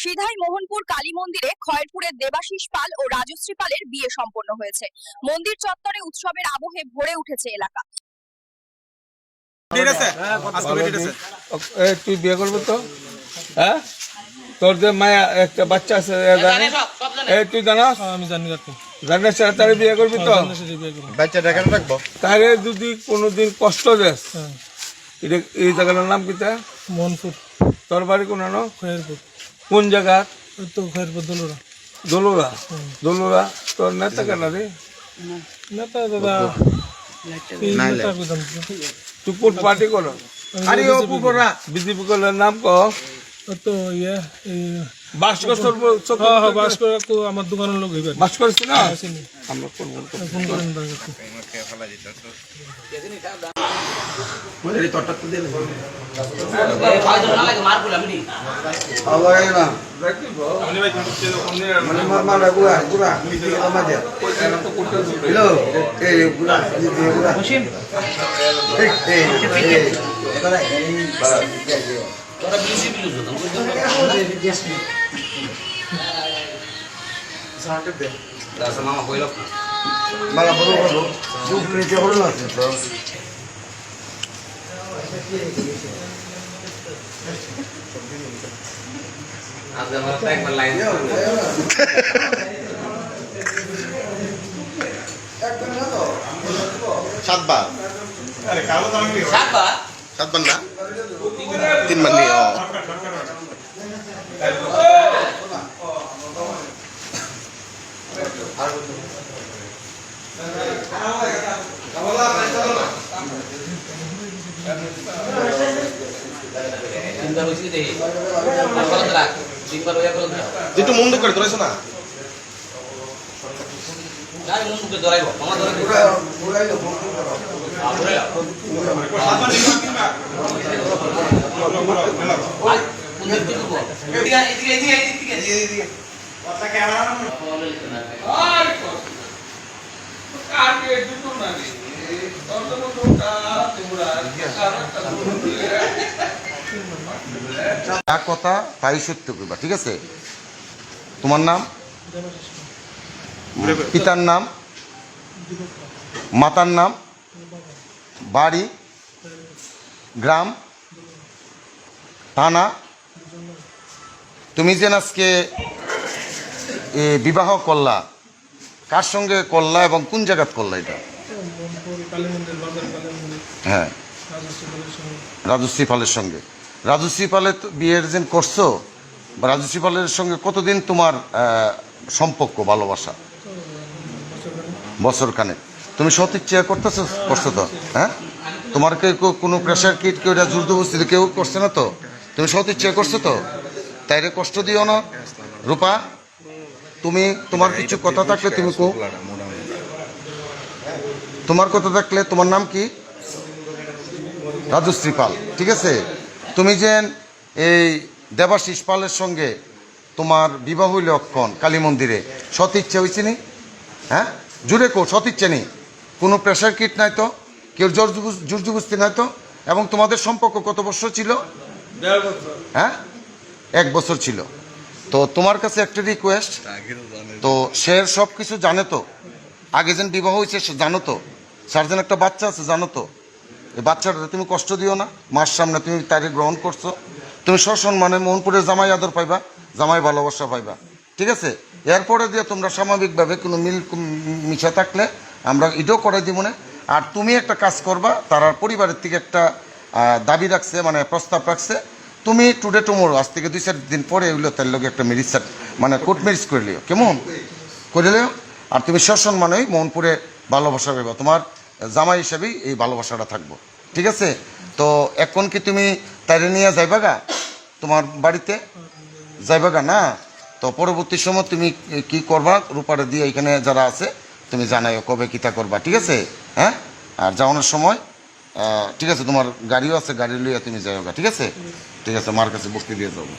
সিধাই মোহনপুর কালী মন্দিরে খয়েরপুরের দেবাশিস পাল ও রাজশ্রী পালের বিয়ে সম্পন্ন হয়েছে। মন্দির চত্বরে উৎসবের আবহে ভরে উঠেছে এলাকা। তুই বিয়ে করবি তো? হ্যাঁ, তোর যে মায়া একটা বাচ্চা আছে তুই জানাস? আমি জানি জানিস তারে বিয়ে করবি তো? বাচ্চাটা কেন রাখবো? তারে যদি কোনোদিন কষ্ট দেস, এই জায়গাটার নাম কি? তা মোহনপুর। তোর বাড়ি কোন? খয়েরপুর। কোন জায়গা? তো খয়েরপুর দোলুরা। দোলুরা? দোলুরা তোর নেতা কেন রে? নেতা দাদা তুই কোন পার্টি করো? বিজেপি করলে নাম কহ তো ইয়ে ভাস্কর ভাস্কর আমার দোকানের লোক হইবে। ভাস্কর না আমরা করবো। ফোন করেন মালা বড় বড় যুগ নিতে হলো না তো সাতবার সাতবার না 3 বার নিয়ে একটু মন করে ধরেছ না কথা তাই সত্য করবা, ঠিক আছে? তোমার নাম, পিতার নাম, মাতার নাম, বাড়ি, গ্রাম, থানা। তুমি যে আজকে বিবাহ করলা, কার সঙ্গে করলা এবং কোন জায়গাত করলা এটা? হ্যাঁ, রাজশ্রী পালের সঙ্গে। রাজশ্রী পালের বিয়ের যে করছো, রাজশ্রী পালের সঙ্গে কতদিন তোমার সম্পর্ক, ভালোবাসা? বছরখানেক। তুমি সৎ ইচ্ছা করছো তো? হ্যাঁ, তোমার কোনো প্রেশার কিট কেউ জোরজবস্তি কেউ করছে না তো? তুমি সৎ ইচ্ছা করছো তো? তাইরে কষ্ট দিও না রূপা। তুমি তোমার কিছু কথা থাকলে তুমি কো, তোমার কথা থাকলে। তোমার নাম কি? রাজশ্রী পাল, ঠিক আছে? তুমি যে এই দেবাশিস পালের সঙ্গে তোমার বিবাহ হইল অক্ষণ কালী মন্দিরে, সৎ ইচ্ছা হয়েছে নি? হ্যাঁ, জুড়ে কো, সৎ ইচ্ছা নেই, কোনো প্রেশার কিট নাই তো, কেউ জোরজবস্তি নাই তো? এবং তোমাদের সম্পর্ক কত বছর ছিল? হ্যাঁ, 1 বছর ছিল। তো তোমার কাছে একটা রিকোয়েস্ট, তো সে সব কিছু জানে তো, আগে যেন বিবাহ হয়েছে সে জানো তো, সার্জেন একটা বাচ্চা আছে জানো তো, এই বাচ্চাটা তুমি কষ্ট দিও না। মার সামনে তুমি তাকে গ্রহণ করছো, তুমি সসম্মানে মোহনপুরের জামাই আদর পাইবা, জামাই ভালোবাসা পাইবা, ঠিক আছে? এরপরে দিয়ে তোমরা স্বাভাবিকভাবে কোনো মিশা থাকলে আমরা এটাও করে দিব না। আর তুমি একটা কাজ করবা, তার পরিবারের থেকে একটা দাবি রাখছে, মানে প্রস্তাব রাখছে, তুমি টুডে টুমোরো, আজ থেকে 2-4 দিন পরে এগুলো তার লোক একটা ম্যারিজ মানে কোর্ট ম্যারিজ করে লিও, কেমন করে লিও। আর তুমি সসম্মানেই মোহনপুরে ভালোবাসা পাইবা, তোমার জামাই হিসাবেই এই ভালোবাসাটা থাকবো, ঠিক আছে? তো এখন কি তুমি তাইরে নিয়ে যাইবাগা তোমার বাড়িতে? যাইবাগা না? তো পরবর্তী সময় তুমি কি করবা, রূপারে দিয়ে এখানে যারা আছে তুমি জানাইও কবে কিতা করবা, ঠিক আছে? হ্যাঁ, আর যাওয়ানোর সময় ঠিক আছে, তোমার গাড়িও আছে, গাড়ি লইয়া তুমি যাইবা, ঠিক আছে? ঠিক আছে, মার কাছে বসতে দিয়ে যাবো।